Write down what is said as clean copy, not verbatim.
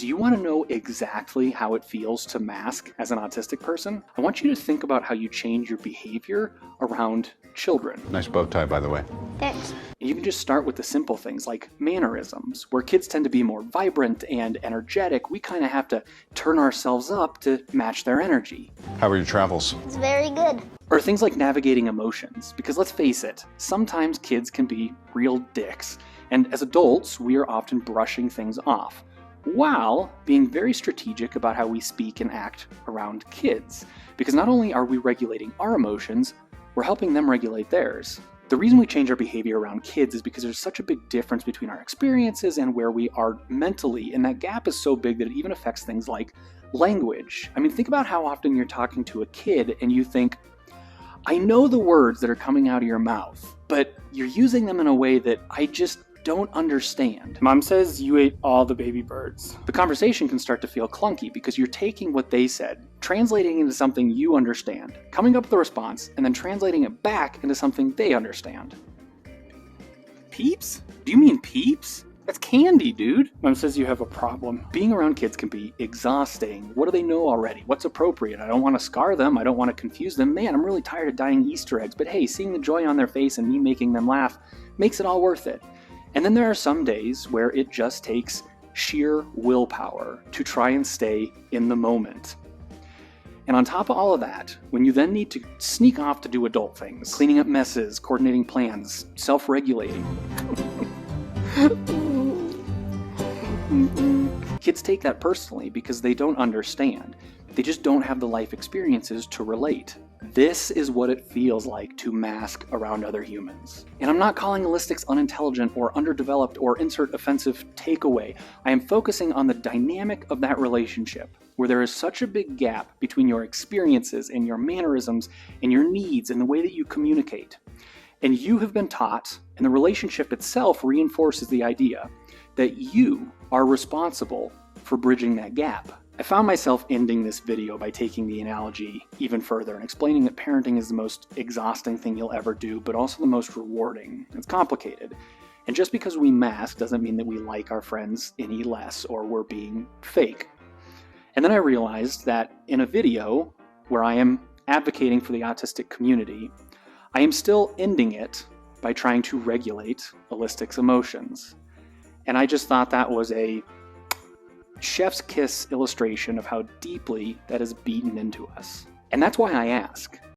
Do you want to know exactly how it feels to mask as an autistic person? I want you to think about how you change your behavior around children. Nice bow tie, by the way. Thanks. You can just start with the simple things like mannerisms, where kids tend to be more vibrant and energetic. We kind of have to turn ourselves up to match their energy. How were your travels? It's very good. Or things like navigating emotions, because let's face it, sometimes kids can be real dicks. And as adults, we are often brushing things off, while being very strategic about how we speak and act around kids. Because not only are we regulating our emotions, we're helping them regulate theirs. The reason we change our behavior around kids is because there's such a big difference between our experiences and where we are mentally, and that gap is so big that it even affects things like language. I mean, think about how often you're talking to a kid and you think, I know the words that are coming out of your mouth, but you're using them in a way that I just don't understand. Mom says you ate all the baby birds. The conversation can start to feel clunky because you're taking what they said, translating it into something you understand, coming up with a response, and then translating it back into something they understand. Peeps? Do you mean peeps? That's candy, dude. Mom says you have a problem. Being around kids can be exhausting. What do they know already? What's appropriate? I don't want to scar them. I don't want to confuse them. Man, I'm really tired of dying Easter eggs. But hey, seeing the joy on their face and me making them laugh makes it all worth it. And then there are some days where it just takes sheer willpower to try and stay in the moment. And on top of all of that, when you then need to sneak off to do adult things, cleaning up messes, coordinating plans, self-regulating, kids take that personally because they don't understand. They just don't have the life experiences to relate. This is what it feels like to mask around other humans. And I'm not calling Aulistics unintelligent or underdeveloped or insert offensive takeaway. I am focusing on the dynamic of that relationship, where there is such a big gap between your experiences and your mannerisms and your needs and the way that you communicate. And you have been taught, and the relationship itself reinforces the idea that you are responsible for bridging that gap. I found myself ending this video by taking the analogy even further and explaining that parenting is the most exhausting thing you'll ever do, but also the most rewarding. It's complicated. And just because we mask doesn't mean that we like our friends any less or we're being fake. And then I realized that in a video where I am advocating for the autistic community, I am still ending it by trying to regulate Aulistic's emotions. And I just thought that was a chef's kiss illustration of how deeply that is beaten into us. And that's why I ask,